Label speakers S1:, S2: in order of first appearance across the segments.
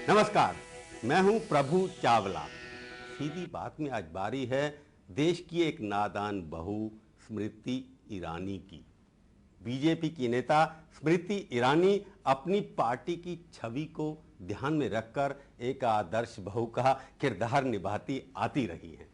S1: नमस्कार, मैं हूं प्रभु चावला। सीधी बात में आज बारी है देश की एक नादान बहू स्मृति ईरानी की। बीजेपी की नेता स्मृति ईरानी अपनी पार्टी की छवि को ध्यान में रखकर एक आदर्श बहू का किरदार निभाती आती रही हैं।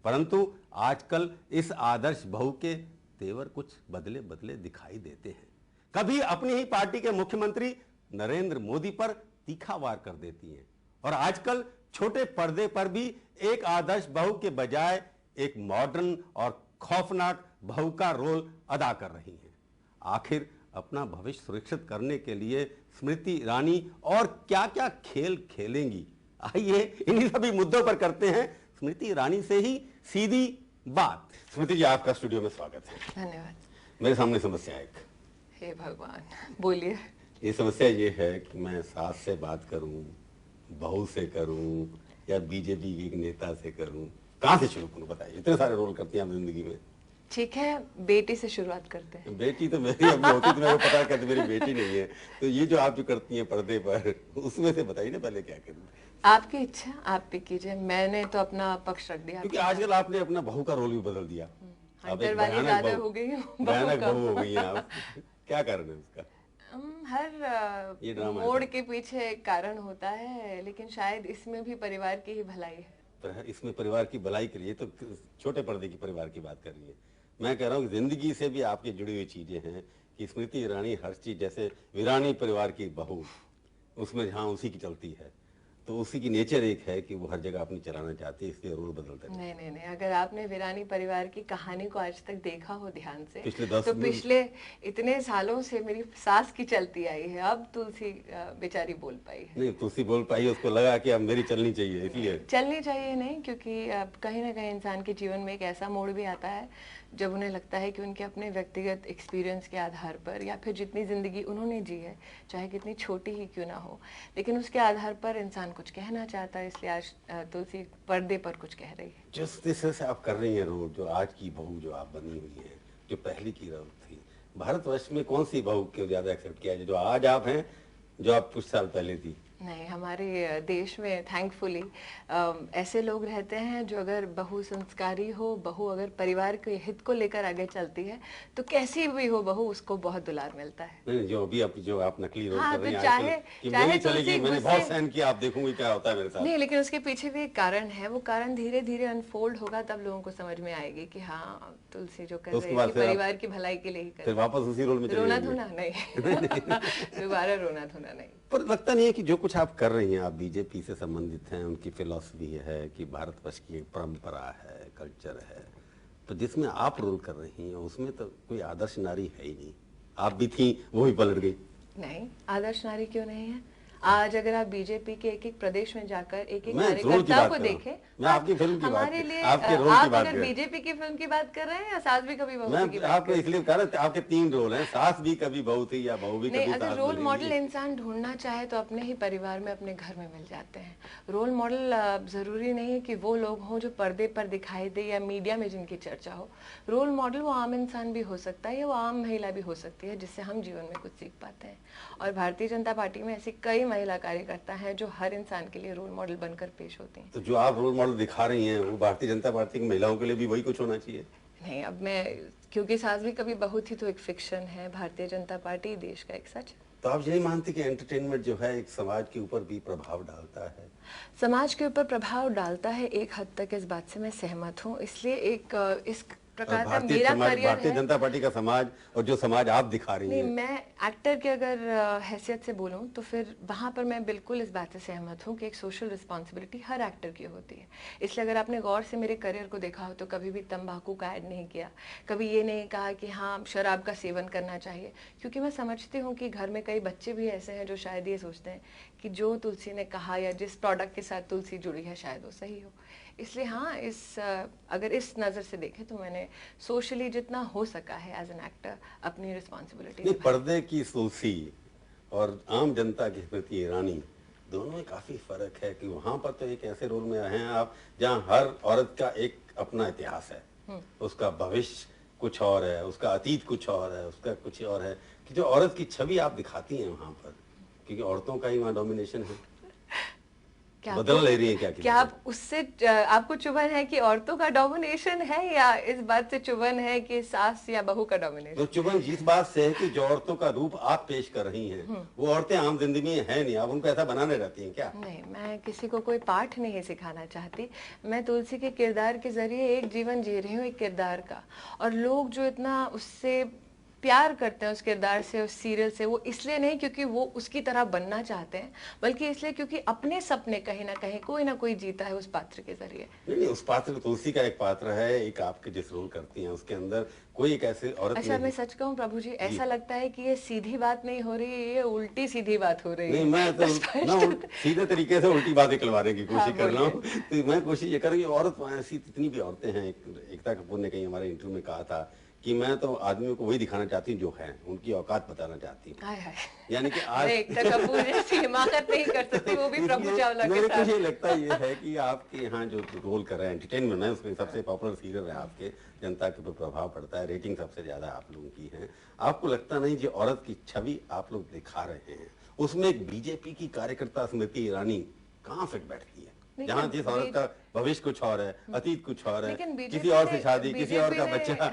S1: परंतु आजकल इस आदर्श बहू के तेवर कुछ बदले बदले दिखाई देते हैं। कभी अपनी ही पार्टी के मुख्यमंत्री नरेंद्र मोदी पर तीखा वार कर देती हैं और आजकल छोटे पर्दे पर भी एक आदर्श बहू के बजाय एक मॉडर्न और खौफनाक बहू का रोल अदा कर रही हैं। आखिर अपना भविष्य सुरक्षित करने के लिए स्मृति ईरानी और क्या क्या खेल खेलेंगी, आइए इन्हीं सभी मुद्दों पर करते हैं स्मृति ईरानी से ही सीधी बात। स्मृति जी, आपका स्टूडियो में स्वागत है।
S2: धन्यवाद।
S1: मेरे सामने समस्या है एक।
S2: हे भगवान, बोलिए।
S1: ये समस्या ये है कि मैं सास से बात करूं, बहू से करूं या बीजेपी के एक नेता से करूं, कहां से शुरू करूं बताइए। इतने सारे रोल करती हैं आप जिंदगी में। ठीक
S2: है, बेटी से शुरुआत करते हैं।
S1: बेटी तो मेरी अब होती तो मेरे को पता कहते मेरी बेटी नहीं है। तो ये जो आप जो करती हैं पर्दे पर, उसमें से बताइए ना पहले क्या करूं।
S2: आपकी इच्छा, आप भी कीजिए। मैंने तो अपना पक्ष रख दिया,
S1: क्योंकि आजकल आपने अपना बहू का रोल भी बदल दिया।
S2: हंटर वाली ज्यादा हो गई हूं,
S1: भयानक बहू हो गई हैं आप। क्या कारण है उसका?
S2: हर मोड़ के पीछे एक कारण होता है, लेकिन शायद इसमें भी परिवार की ही भलाई है।
S1: तो इसमें परिवार की भलाई के लिए तो छोटे पर्दे की परिवार की बात कर रही है। मैं कह रहा हूँ जिंदगी से भी आपकी जुड़ी हुई चीजें हैं कि स्मृति ईरानी हर चीज, जैसे वीरानी परिवार की बहू, उसमें जहाँ उसी की चलती है, तो उसी की नेचर एक है कि वो हर जगह अपनी चलाना चाहती है, इसलिए रोल बदलते हैं।
S2: नहीं, अगर आपने वीरानी परिवार की कहानी को आज तक देखा हो ध्यान से,
S1: पिछले
S2: इतने सालों से मेरी सास की चलती आई है, अब तुलसी बेचारी बोल पाई है।
S1: नहीं, तुलसी बोल पाई, उसको लगा कि अब मेरी चलनी चाहिए, इसलिए
S2: चलनी चाहिए। नहीं, क्योंकि कहीं ना कहीं इंसान के जीवन में एक ऐसा मोड़ भी आता है जब उन्हें लगता है कि उनके अपने व्यक्तिगत एक्सपीरियंस के आधार पर, या फिर जितनी जिंदगी उन्होंने जी है, चाहे कितनी छोटी ही क्यों ना हो, लेकिन उसके आधार पर इंसान कुछ कहना चाहता है। इसलिए आज तुलसी पर्दे पर कुछ कह रही है।
S1: जिस तरह से आप कर रही हैं रोल, जो आज की बहू जो आप बनी हुई है, जो पहले की रोल थी, भारतवर्ष में कौन सी बहू को ज्यादा एक्सेप्ट किया है, जो आज आप हैं, जो आप कुछ साल पहले थी?
S2: नहीं, हमारे देश में थैंकफुली ऐसे लोग रहते हैं जो अगर बहू संस्कारी हो, बहू अगर परिवार के हित को लेकर आगे चलती है, तो कैसी भी हो बहू, उसको बहुत दुलार मिलता है।
S1: नहीं, जो आप नकली रोल कर रही हैं,
S2: चाहे
S1: चलेगी, मैंने बहुत सहन किया, आप देखूंगी क्या होता है मेरे साथ।
S2: नहीं, लेकिन उसके पीछे भी एक कारण है। वो कारण धीरे धीरे अनफोल्ड होगा, तब लोगों को समझ में आएगी कि हाँ, तुलसी जो कर रही है परिवार की भलाई के लिए ही कर रही है।
S1: फिर वापस उसी रोल में
S2: रोना धोना नहीं। दोबारा रोना धोना नहीं।
S1: पर लगता नहीं है कि जो कुछ आप कर रही हैं, आप बीजेपी से संबंधित हैं, उनकी फिलॉसफी है कि भारतवर्ष की एक परंपरा है, कल्चर है, तो जिसमें आप रोल कर रही हैं उसमें तो कोई आदर्श नारी है ही नहीं। आप भी थी, वो भी पलट गई।
S2: नहीं, आदर्श नारी क्यों नहीं है? आज अगर आप बीजेपी के एक एक प्रदेश में जाकर एक एक कार्यकर्ता को देखें,
S1: मैं आपकी फिल्म की
S2: हमारे लिए
S1: आप
S2: अगर बीजेपी की फिल्म की बात कर रहे हैं या सास भी कभी बहू की बात
S1: आपको इसलिए कह रहा, आपके 3 रोल हैं, सास भी कभी बहू थी या बहू भी कभी सास।
S2: अगर रोल मॉडल इंसान ढूंढना चाहे तो अपने ही परिवार में, अपने घर में मिल जाते हैं। रोल मॉडल जरूरी नहीं है कि वो लोग हों जो पर्दे पर दिखाई दे या मीडिया में जिनकी चर्चा हो। रोल मॉडल वो आम इंसान भी हो सकता है या वो आम महिला भी हो सकती है, जिससे हम जीवन में कुछ सीख पाते हैं। और भारतीय जनता पार्टी में ऐसी कई महिला कार्यकर्ता हैं जो हर इंसान के लिए रोल मॉडल बनकर पेश होती हैं।
S1: तो जो आप रोल मॉडल दिखा रही हैं, वो भारतीय जनता पार्टी की महिलाओं के लिए भी वही कुछ होना चाहिए?
S2: नहीं, अब मैं, क्योंकि सास भी कभी बहू थी, तो एक फिक्शन है। भारतीय जनता पार्टी देश का एक सच है।
S1: तो आप यही मानते कि एंटरटेनमेंट जो है एक समाज के ऊपर भी प्रभाव डालता है?
S2: समाज के ऊपर प्रभाव डालता है एक हद तक, इस बात से मैं सहमत हूँ। इसलिए इस प्रकार का मेरा करियर है।
S1: भारतीय जनता पार्टी का समाज और जो समाज आप दिखा रही हैं।
S2: मैं एक्टर की अगर हैसियत से बोलूं तो फिर वहां पर मैं बिल्कुल इस बात से सहमत हूं कि एक सोशल रिस्पॉन्सिबिलिटी हर एक्टर की होती है। इसलिए अगर आपने गौर से मेरे करियर को देखा हो तो कभी भी तंबाकू का ऐड नहीं किया, कभी ये नहीं कहा कि हाँ शराब का सेवन करना चाहिए, क्योंकि मैं समझती हूँ कि घर में कई बच्चे भी ऐसे हैं जो शायद ये सोचते हैं कि जो तुलसी ने कहा या जिस प्रोडक्ट के साथ तुलसी जुड़ी है शायद वो सही हो। इसलिए हाँ, अगर इस नज़र से देखें तो मैंने सोशली जितना हो सका है एज एन एक्टर अपनी रिस्पॉन्सिबिलिटी।
S1: पर्दे की तुलसी और आम जनता की स्मृति ईरानी, दोनों में काफी फर्क है कि वहां पर तो एक ऐसे रोल में हैं आप जहां हर औरत का एक अपना इतिहास है, उसका भविष्य कुछ और है, उसका अतीत कुछ और है, उसका कुछ और है, कि जो औरत की छवि आप दिखाती हैं वहां पर, क्योंकि औरतों का ही वहां डोमिनेशन है।
S2: क्या
S1: बदल ले रही है क्या?
S2: क्या आप उससे आपको चुभन है कि औरतों का डोमिनेशन है, या इस बात से चुभन है कि सास या बहू का डोमिनेशन?
S1: तो चुभन जिस बात से है कि जो औरतों का रूप आप पेश कर रही हैं वो औरतें आम जिंदगी में है नहीं, आप उनको ऐसा बनाने रहती हैं क्या?
S2: नहीं, मैं किसी को कोई पाठ नहीं सिखाना चाहती। मैं तुलसी के किरदार के जरिए एक जीवन जी रही हूँ, एक किरदार का। और लोग जो इतना उससे प्यार करते हैं, उस किरदार से, उस सीरियल से, वो इसलिए नहीं क्योंकि वो उसकी तरह बनना चाहते हैं, बल्कि इसलिए क्योंकि अपने सपने कहीं ना कहीं कोई ना कोई जीता है उस पात्र के जरिए।
S1: नहीं, उस पात्र तुलसी का एक पात्र है, एक आपके जिस रोल करती हैं उसके अंदर कोई एक ऐसे औरत
S2: अच्छा, मैं सच कहूँ प्रभु जी, ऐसा लगता है कि ये सीधी बात नहीं हो रही है, ये उल्टी सीधी बात हो रही है।
S1: नहीं, मैं तो सीधे तरीके से उल्टी बात निकलवाने की कोशिश कर रहा हूँ। तो मैं कोशिश ये कर रही हूँ, औरत ऐसी जितनी भी औरतें हैं, एकता कपूर ने कहीं हमारे इंटरव्यू में कहा था कि मैं तो आदमियों को वही दिखाना चाहती हूँ जो है, उनकी औकात बताना चाहती हूँ। यानी कि आज
S2: एकता कपूर जैसी हिमाकत नहीं कर सकती, वो भी प्रभु चावला के साथ।
S1: मुझे लगता ये है कि आपके यहाँ जो रोल कर रहे हैं एंटरटेनमेंट में, उसमें सबसे पॉपुलर सीरियल है आपके, जनता के ऊपर प्रभाव पड़ता है, रेटिंग सबसे ज्यादा आप लोगों की है। आपको लगता नहीं जो औरत की छवि आप लोग दिखा रहे हैं उसमें एक बीजेपी की कार्यकर्ता स्मृति ईरानी कहाँ फिट बैठती है? जहाँ जिस औरत का भविष्य कुछ और है, अतीत कुछ और है, किसी और से शादी, किसी और का बच्चा।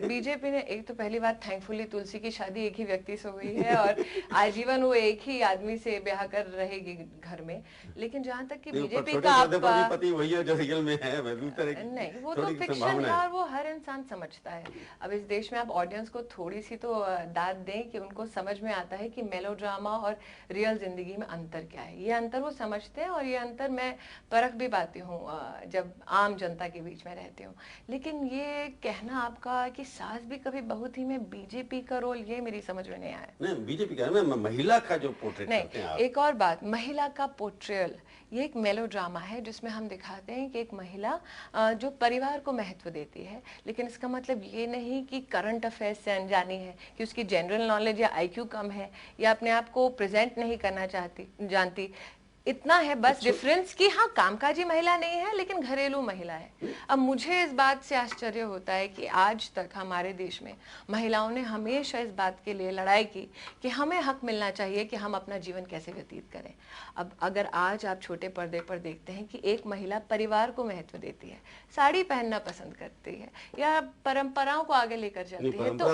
S2: बीजेपी ने, एक तो पहली बात थैंकफुली तुलसी की शादी एक ही व्यक्ति से हुई है और आजीवन वो एक ही आदमी से ब्याह कर रहेगी घर में। लेकिन जहाँ तक कि बीजेपी का
S1: पति वही है जो रियल में है,
S2: नहीं, वो तो फिक्शन है और वो हर इंसान समझता है। अब इस देश में आप ऑडियंस को थोड़ी सी तो दाद दें कि उनको समझ में आता है कि मेलोड्रामा और रियल जिंदगी में अंतर क्या है। ये अंतर वो समझते हैं और ये अंतर मैं परख भी पाती हूँ जब आम जनता के बीच में रहती हूँ। लेकिन ये कहना आपका कि सास भी कभी बहू थी में बीजेपी का रोल, ये मेरी समझ में नहीं आया।
S1: नहीं, बीजेपी का मैं महिला का जो पोर्ट्रेट करते हैं आप।
S2: एक और बात, महिला का पोर्ट्रेयल, ये एक मेलोड्रामा है जिसमें हम दिखाते हैं कि एक महिला जो परिवार को महत्व देती है, लेकिन इसका मतलब ये नहीं कि करंट अफेयर्स से अनजानी है, कि उसकी जनरल नॉलेज या आईक्यू कम है, या अपने आप को प्रेजेंट नहीं करना जानती। इतना है बस डिफरेंस कि हाँ, कामकाजी महिला नहीं है लेकिन घरेलू महिला है। अब मुझे इस बात से आश्चर्य होता है कि आज तक हमारे देश में महिलाओं ने हमेशा इस बात के लिए लड़ाई की कि हमें हक मिलना चाहिए कि हम अपना जीवन कैसे व्यतीत करें। अब अगर आज आप छोटे पर्दे पर देखते हैं कि एक महिला परिवार को महत्व देती है, साड़ी पहनना पसंद करती है या परंपराओं को आगे लेकर जाती है, तो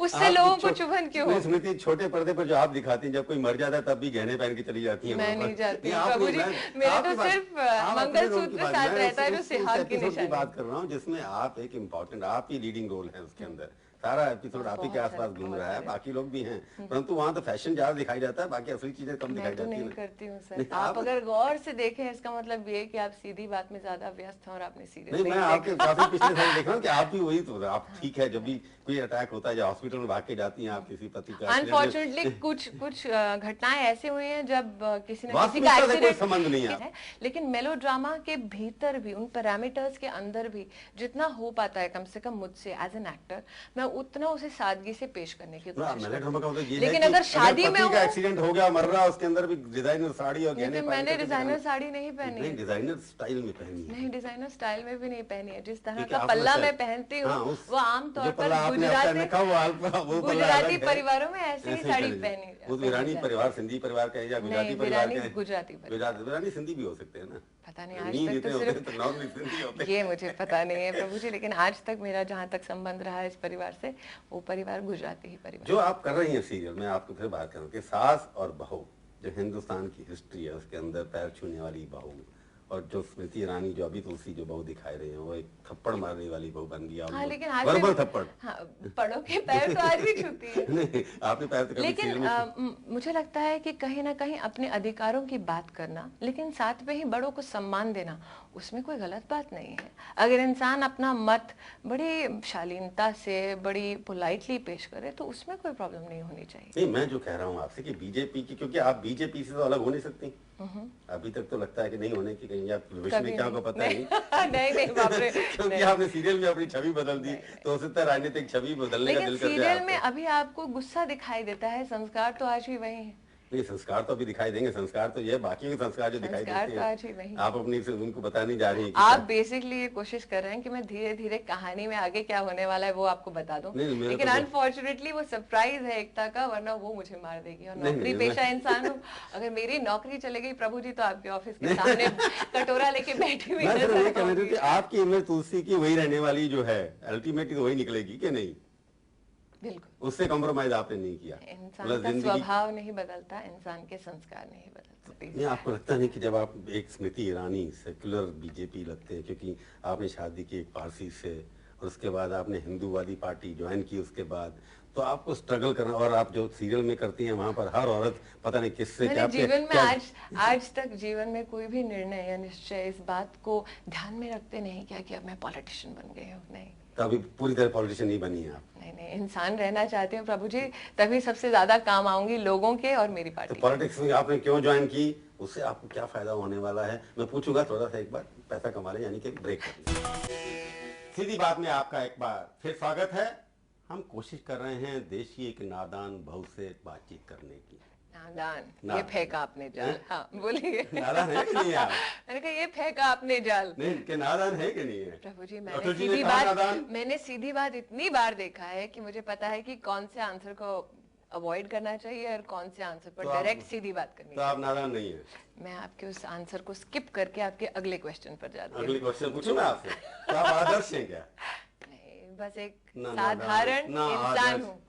S2: उससे लोगों को चुभन क्यों हो?
S1: स्मृति, छोटे पर्दे पर जो आप दिखाती हैं, जब कोई मर जाता है तब भी गहने पहन के चली जाती है।
S2: नहीं जाती प्रभु जी, मेरे तो सिर्फ मंगलसूत्र साथ रहता है जो सिहाग की निशानी।
S1: बात कर रहा हूँ जिसमें आप एक इम्पोर्टेंट, आप ही लीडिंग रोल है उसके अंदर, सारा एपिसोड आप ही के आसपास घूम रहा है, बाकी लोग भी हैं, परंतु वहाँ तो फैशन ज्यादा दिखाई जाता है, बाकी असली चीजें कम दिखाई जाती है।
S2: नहीं करती हूँ सर, आप अगर गौर से देखें इसका मतलब ये कि आप सीधी बात में ज्यादा व्यस्त हैं और आपने सीरियल
S1: नहीं, मैं आपके काफी पिछले साल देख रहा हूँ कि आप भी वही तो, आप ठीक है, जब भी कोई अटैक होता है या हॉस्पिटल में भाग के जाती हैं आप किसी पति का,
S2: अनफॉर्चुनेटली कुछ घटनाएं ऐसी हुई हैं जब किसी ने किसी का एक्सीडेंट
S1: संबंध नहीं है,
S2: लेकिन मेलोड्रामा के भीतर भी, उन पैरामीटर्स के अंदर भी जितना हो पाता है कम से कम मुझसे एज एन एक्टर, मैं उतना उसे सादगी से पेश करने की कोशिश करती हूं। लेकिन अगर शादी में
S1: एक्सीडेंट हो गया, मर रहा, उसके अंदर भी डिजाइनर साड़ी और गहने,
S2: मैंने डिजाइनर साड़ी नहीं पहनी है,
S1: डिजाइनर स्टाइल में पहनी है।
S2: नहीं, डिजाइनर स्टाइल में भी नहीं पहनी है। जिस तरह का पल्ला मैं पहनती हूँ वो आमतौर पर गुजराती परिवारों में ऐसे ही साड़ी पहनी।
S1: वो ईरानी परिवार, सिंधी परिवार का या गुजराती परिवार का? गुजराती सिंधी भी हो सकते हैं ना,
S2: पता नहीं, आज तक तो सिर्फ ये मुझे पता नहीं है प्रभु जी, लेकिन आज तक मेरा जहाँ तक संबंध रहा है इस परिवार से, वो परिवार गुजराती ही परिवार।
S1: जो आप कर रही हैं सीरियल में, आपको फिर बात करूँ कि सास और बहू, जो हिंदुस्तान की हिस्ट्री है उसके अंदर पैर छूने वाली बहू, और जो स्मृति ईरानी जो अभी तुलसी जो बहू दिखाई रही है, वो एक थप्पड़ मारने वाली बहू बन गया।
S2: हाँ, लेकिन आज
S1: वर्बल थप्पड़,
S2: हाँ, बड़ों के पैर तो आज भी छूती है।
S1: नहीं, आपने पैर तो कभी
S2: लेकिन मुझे लगता है कि कहीं ना कहीं अपने अधिकारों की बात करना, लेकिन साथ में ही बड़ों को सम्मान देना, उसमें कोई गलत बात नहीं है। अगर इंसान अपना मत बड़ी शालीनता से, बड़ी पोलाइटली पेश करे तो उसमें कोई प्रॉब्लम नहीं होनी चाहिए।
S1: नहीं, मैं जो कह रहा हूँ आपसे कि बीजेपी की, क्योंकि आप बीजेपी से तो अलग हो नहीं सकती, अभी तक तो लगता है कि नहीं होने की, कहीं आप भविष्य में क्या को पता नहीं।
S2: नहीं बाप रे,
S1: क्योंकि आपने सीरियल में अपनी छवि बदल दी, तो हो सकता है राजनीतिक छवि बदलने का दिल कर जाए।
S2: सीरियल में अभी आपको गुस्सा दिखाई देता है, संस्कार तो आज भी वही है।
S1: नहीं, संस्कार तो अभी दिखाई देंगे। संस्कार तो ये बाकी के संस्कार जो दिखाई
S2: संस्कार
S1: देते
S2: तो आज ही
S1: हैं
S2: नहीं
S1: आप अपनी उनको बता नहीं जा रही हैं
S2: आप बेसिकली ये कोशिश कर रहे हैं कि मैं धीरे धीरे कहानी में आगे क्या होने वाला है वो आपको बता दूं, लेकिन अनफॉर्चुनेटली वो सरप्राइज है एकता का, वरना वो मुझे मार देगी। और नौकरी पेशा इंसान हूँ, अगर मेरी नौकरी चले गई प्रभु जी तो आपके ऑफिस के सामने कटोरा लेके बैठी हुई नजर
S1: कि आपकी इमेज तुलसी की वही रहने वाली जो है, अल्टीमेटली वही निकलेगी कि नहीं?
S2: बिल्कुल,
S1: उससे कॉम्प्रोमाइज आपने नहीं किया।
S2: इंसान का स्वभाव नहीं बदलता, इंसान के संस्कार नहीं बदलते।
S1: नहीं, आपको लगता नहीं कि जब आप एक स्मृति ईरानी सेक्युलर बीजेपी लगते हैं, क्योंकि आपने शादी की एक पारसी से और उसके बाद आपने हिंदूवादी पार्टी ज्वाइन की, उसके बाद तो आपको स्ट्रगल करना, और आप जो सीरियल में करती हैं वहां पर हर औरत पता नहीं किससे क्या
S2: जीवन में आज तक जीवन में कोई भी निर्णय या निश्चय इस बात को ध्यान में रखते नहीं क्या कि अब मैं पॉलिटिशियन बन गई हूँ। नहीं,
S1: तो अभी पूरी तरह पॉलिटिशियन नहीं बनी है आप?
S2: नहीं, इंसान रहना चाहते हैं प्रभु जी, तभी सबसे ज्यादा काम आऊंगी लोगों के और मेरी पार्टी।
S1: तो पॉलिटिक्स में आपने क्यों ज्वाइन की, उससे आपको क्या फायदा होने वाला है, मैं पूछूंगा। थोड़ा सा एक बार पैसा कमा ले, यानी कि ब्रेक कर सीधी बात में आपका एक बार फिर स्वागत है। हम कोशिश कर रहे हैं देश की एक नादान बहू से बातचीत करने की।
S2: नादान, ये फेंका आपने जाल। हाँ, बोलिए।
S1: नादान है कि नहीं आप?
S2: मैंने कहा ये फेंका आपने जाल।
S1: नहीं, कि नादान है कि नहीं है?
S2: प्रभु जी, मैंने सीधी बात इतनी बार देखा है कि मुझे पता है कि कौन से आंसर को अवॉइड करना चाहिए और कौन से आंसर पर डायरेक्ट सीधी बात करनी।
S1: तो आप नादान नहीं है?
S2: मैं आपके उस आंसर को स्किप करके आपके अगले क्वेश्चन पर जाती हूँ।
S1: अगले क्वेश्चन पूछूं मैं आपसे? तो आप आदर्श हैं क्या?
S2: नहीं, बस एक साधारण इंसान हूँ,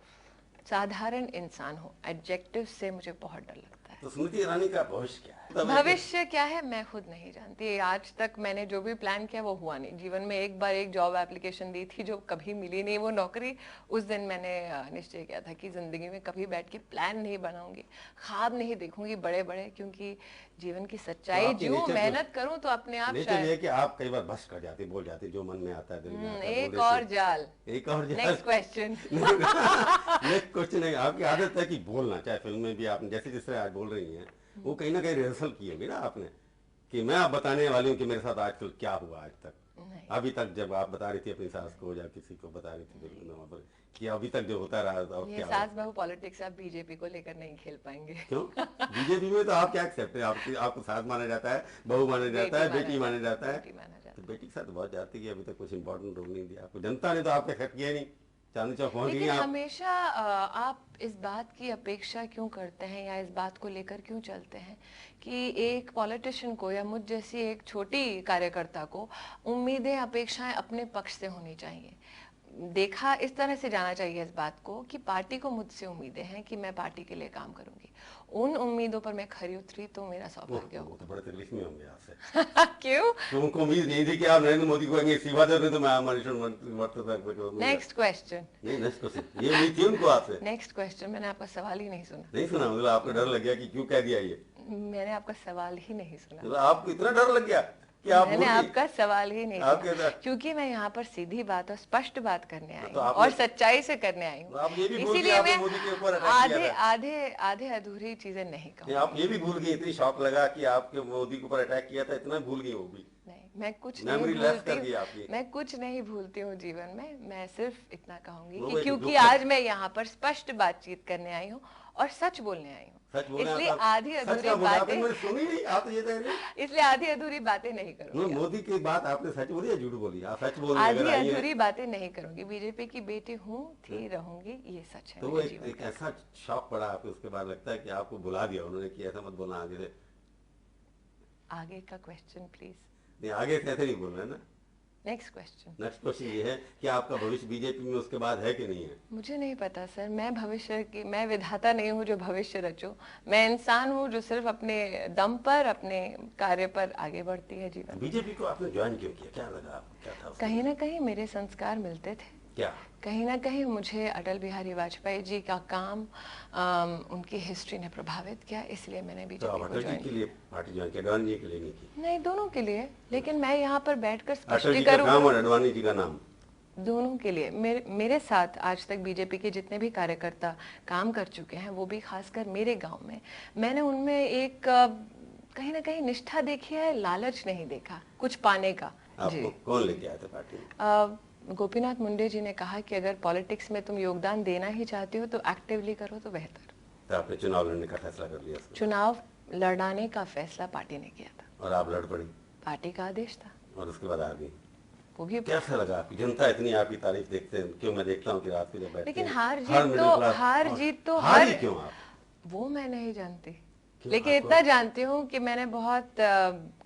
S2: साधारण इंसान हूँ। एडजेक्टिव से मुझे बहुत डर लगता है।
S1: तो स्मृति ईरानी का भविष्य क्या है?
S2: भविष्य क्या है मैं खुद नहीं जानती। आज तक मैंने जो भी प्लान किया वो हुआ नहीं। जीवन में एक बार एक जॉब एप्लीकेशन दी थी जो कभी मिली नहीं वो नौकरी। उस दिन मैंने निश्चय किया था कि जिंदगी में कभी बैठ के प्लान नहीं बनाऊंगी, ख्वाब नहीं देखूंगी बड़े बड़े, क्योंकि जीवन की सच्चाई जो मेहनत करूं तो अपने आप
S1: शायद ये कि आप कई बार बस कर जाते, बोल जाते जो मन में आता है दिल में आता है।
S2: एक और जाल। Next question.
S1: नेक्स्ट क्वेश्चन है, आपकी आदत है कि बोलना, चाहे फिल्म में भी आपने जैसे जिस तरह आज बोल रही हैं, वो कहीं ना कहीं रिहर्सल की होगी ना आपने, कि मैं आप बताने वाली हूँ कि मेरे साथ आजकल क्या हुआ आज तक। अभी तक जब आप बता रही थी अपनी सास को या किसी को बता रही थी कि अभी तक जो होता रहा और
S2: ये सास बहू पॉलिटिक्स आप बीजेपी को लेकर नहीं खेल पाएंगे।
S1: क्यों? बीजेपी में तो आप क्या एक्सेप्ट है? आपको सास माना जाता है, बहू माना जाता है, बेटी माना जाता है। तो बेटी के साथ बहुत जाती है, अभी तक कुछ इंपॉर्टेंट रोल नहीं दिया आपको, जनता ने तो आपको एक्सेप्ट किया नहीं। चांदनी चौक पहुंच गई आप।
S2: हमेशा आप इस बात की अपेक्षा क्यों करते हैं या इस बात को लेकर क्यों चलते हैं कि एक पॉलिटिशियन को या मुझ जैसी एक छोटी कार्यकर्ता को उम्मीदें अपेक्षाएं अपने पक्ष से होनी चाहिए। देखा इस तरह से जाना चाहिए इस बात को कि पार्टी को मुझसे उम्मीदें हैं कि मैं पार्टी के लिए काम करूंगी। उन उम्मीदों पर मैं खरी उतरी तो मेरा सौभाग्य होगा।
S1: तो बड़े तकलीफ में होंगे आपसे।
S2: क्यों?
S1: तो उनको उम्मीद नहीं थी कि आप नरेंद्र मोदी को कहेंगे इस्तीफा दे, तो मैं
S2: नेक्स्ट क्वेश्चन।
S1: नहीं, नेक्स्ट क्वेश्चन ये उम्मीद थी उनको आपसे।
S2: Next question. मैंने आपका सवाल ही नहीं सुना।
S1: नहीं सुना? मतलब आपको डर लग गया कि क्यों कह दिया ये?
S2: मैंने आपका सवाल ही नहीं सुना।
S1: मतलब आपको इतना डर लग गया कि आप
S2: मैंने आपका सवाल ही नहीं सुना, क्योंकि मैं यहाँ पर सीधी बात और स्पष्ट बात करने आई हूँ और सच्चाई से करने आई हूँ। इसीलिए मैं आधे अधूरी चीजें नहीं कहूँगी।
S1: आप ये भी भूल गई, इतनी शौक लगा कि आपके मोदी के ऊपर अटैक किया था, इतना भूल गई वो भी?
S2: नहीं, मैं कुछ नहीं भूलती हूँ जीवन में। मैं सिर्फ इतना कहूंगी कि क्योंकि आज मैं यहाँ पर स्पष्ट बातचीत करने आई हूँ और सच बोलने आई हूँ, इसलिए आधी अधूरी बातें इसलिए आधी अधूरी बातें नहीं करूंगी।
S1: मोदी की बात आपने सच बोली या झूठ बोली? आप सच बोल
S2: आधी अधूरी बातें नहीं करूंगी। बीजेपी की बेटी हूँ, थी, रहूंगी, ये सच है।
S1: तो एक ऐसा शौक पड़ा आपको, उसके बाद लगता है कि आपको बुला दिया उन्होंने कि ऐसा मत बोलना आगे से।
S2: आगे का क्वेश्चन प्लीज।
S1: नहीं, आगे से ऐसे नहीं बोलना है ना।
S2: नेक्स्ट क्वेश्चन
S1: ये है कि आपका भविष्य बीजेपी में उसके बाद है कि नहीं है?
S2: मुझे नहीं पता सर। मैं विधाता नहीं हूँ जो भविष्य रचो। मैं इंसान हूँ जो सिर्फ अपने दम पर, अपने कार्य पर आगे बढ़ती है जीवन।
S1: बीजेपी को आपने ज्वाइन क्यों किया? क्या लगा आपको? क्या था?
S2: कहीं ना कहीं मेरे संस्कार मिलते थे।
S1: क्या?
S2: कहीं ना कहीं मुझे अटल बिहारी वाजपेयी जी का काम, उनकी हिस्ट्री ने प्रभावित किया, इसलिए मैंने बीजेपी को ज्वाइन किया।
S1: पार्टी ज्वाइन किया, अडवाणी जी के लिए नहीं की?
S2: नहीं, दोनों के लिए। लेकिन मैं यहाँ पर बैठकर
S1: स्पष्टीकरण और अडवाणी जी का नाम
S2: दोनों के लिए। मेरे साथ आज तक बीजेपी के जितने भी कार्यकर्ता काम कर चुके हैं, वो भी खासकर मेरे गाँव में, मैंने उनमें एक कहीं ना कहीं निष्ठा देखी है, लालच नहीं देखा कुछ पाने का।
S1: आपको कौन लेके आया था पार्टी में?
S2: गोपीनाथ मुंडे जी ने कहा कि अगर पॉलिटिक्स में तुम योगदान देना ही चाहती हो तो एक्टिवली करो तो बेहतर।
S1: तो आपने चुनाव लड़ने का फैसला कर लिया?
S2: चुनाव लड़ाने का फैसला पार्टी ने किया था।
S1: और आप लड़ पड़ी?
S2: पार्टी का आदेश था।
S1: और उसके बाद आ गई?
S2: वो भी
S1: कैसा लगा? आपकी जनता इतनी आपकी तारीफ देखते हैं, क्यों मैं देखता हूँ कि रात को जब बैठते
S2: लेकिन
S1: हैं,
S2: हार जीत तो
S1: हार ही क्यों आप?
S2: वो मैं नहीं जानती, लेकिन इतना जानती हूँ कि मैंने बहुत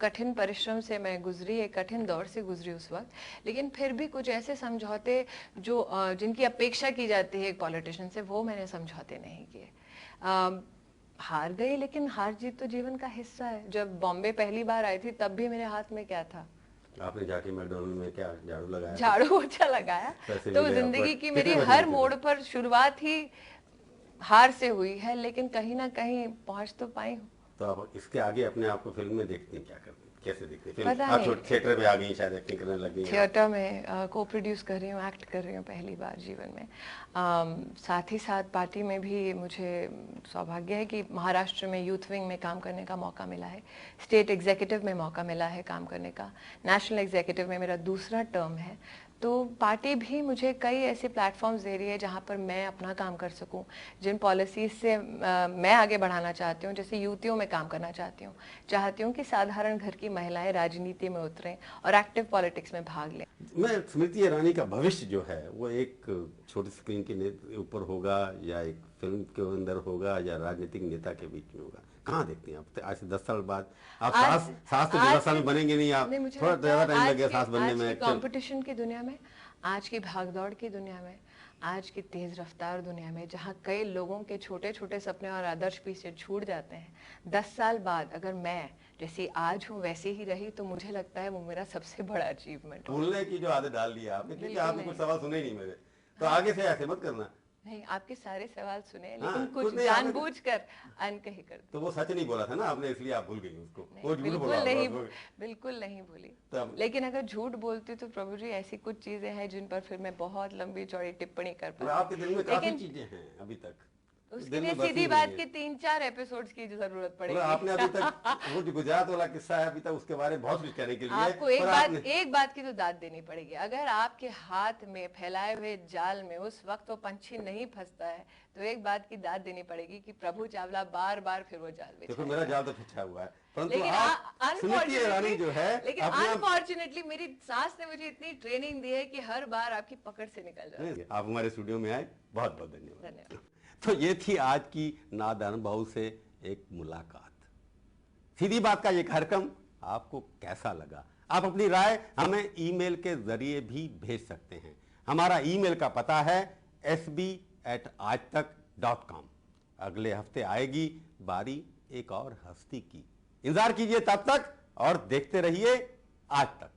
S2: कठिन परिश्रम से मैं गुजरी, एक कठिन दौर से गुजरी उस वक्त, लेकिन फिर भी कुछ ऐसे समझौते जो जिनकी अपेक्षा की जाती है एक पॉलिटिशियन से, वो मैंने समझौते नहीं किए। हार गई, लेकिन हार जीत तो जीवन का हिस्सा है। जब बॉम्बे पहली बार आई थी तब भी मेरे हाथ में क्या था?
S1: आपने जाके मैकडॉनल्ड में क्या झाड़ू लगाया?
S2: झाड़ू पोछा लगाया। तो जिंदगी की मेरी हर मोड़ पर शुरुआत ही हार से हुई है, लेकिन कहीं ना कहीं पहुंच तो पाई हूँ।
S1: तो आप इसके आगे अपने आप को फिल्म में देखते हैं, क्या करते हैं, कैसे देखते हैं फिल्म?
S2: पता
S1: आप
S2: नहीं।
S1: थिएटर में आ गई, शायद एक्टिंग करने लग गई।
S2: थिएटर में को प्रोड्यूस कर रही हूँ, एक्ट कर रही हूँ पहली बार जीवन में। साथ ही साथ पार्टी में भी मुझे सौभाग्य है कि महाराष्ट्र में यूथ विंग में काम करने का मौका मिला है, स्टेट एग्जीक्यूटिव में मौका मिला है काम करने का, नेशनल एग्जीक्यूटिव में मेरा दूसरा टर्म है। तो पार्टी भी मुझे कई ऐसे प्लेटफॉर्म्स दे रही है जहाँ पर मैं अपना काम कर सकूँ, जिन पॉलिसीज से मैं आगे बढ़ाना चाहती हूँ। जैसे युवतियों में काम करना चाहती हूँ कि साधारण घर की महिलाएं राजनीति में उतरें और एक्टिव पॉलिटिक्स में भाग लें।
S1: मैं स्मृति ईरानी का भविष्य जो है वो एक छोटी स्क्रीन के ऊपर होगा, या एक फिल्म के अंदर होगा, या राजनीतिक नेता के बीच में होगा? कहाँ देखते हैं आप आज से 10 साल बाद? आप सास तो 10 साल में बनेंगे नहीं, आप थोड़ा ज्यादा टाइम लगेगा सास बनने में।
S2: कंपटीशन की दुनिया में, आज की भागदौड़ की दुनिया में, आज की तेज रफ्तार दुनिया में, जहाँ कई लोगों के छोटे छोटे सपने और आदर्श पीछे छूट जाते हैं, 10 साल बाद अगर मैं जैसी आज हूँ वैसे ही रही तो मुझे लगता है वो मेरा सबसे बड़ा अचीवमेंट।
S1: बोलने की जो आदत डाल दी आपने, क्योंकि आपने कुछ सवाल सुने नहीं मेरे, तो आगे से ऐसे मत करना।
S2: नहीं, आपके सारे सवाल सुने, लेकिन
S1: हाँ,
S2: कुछ जानबूझकर अनकही कर।
S1: तो वो सच नहीं बोला था ना आपने, इसलिए आप भूल गई उसको। वो झूठ
S2: बिल्कुल
S1: बोला
S2: नहीं, बिल्कुल नहीं भूली। लेकिन अगर झूठ बोलती तो प्रभु जी ऐसी कुछ चीजें हैं जिन पर फिर मैं बहुत लंबी चौड़ी टिप्पणी कर पाती।
S1: आपके दिल में काफी चीजें हैं अभी तक,
S2: उसके लिए सीधी बात की 3-4 एपिसोड्स की जरूरत पड़ेगी।
S1: आपने अभी तक वो जो गुजरात वाला किस्सा है, अभी तक उसके बारे में बहुत कुछ कहने के लिए।
S2: आपको एक बात की तो दाद देनी पड़ेगी, अगर आपके हाथ में फैलाए हुए जाल में उस वक्त वो पंछी नहीं फंसता है तो एक बात की दाद देनी पड़ेगी कि प्रभु चावला बार बार फिर वो जाल में।
S1: देखो मेरा जाल तो फिसा हुआ है, परंतु
S2: लेकिन अनफॉर्चुनेटली मेरी सास ने मुझे इतनी ट्रेनिंग दी है कि हर बार आपकी पकड़ से निकल जाए।
S1: आप हमारे स्टूडियो में आए, बहुत बहुत धन्यवाद। तो ये थी आज की नादान बहू से एक मुलाकात। सीधी बात का ये कार्यक्रम आपको कैसा लगा? आप अपनी राय हमें ईमेल के जरिए भी भेज सकते हैं। हमारा ईमेल का पता है sb@aajtak.com। अगले हफ्ते आएगी बारी एक और हस्ती की। इंतजार कीजिए तब तक और देखते रहिए आज तक।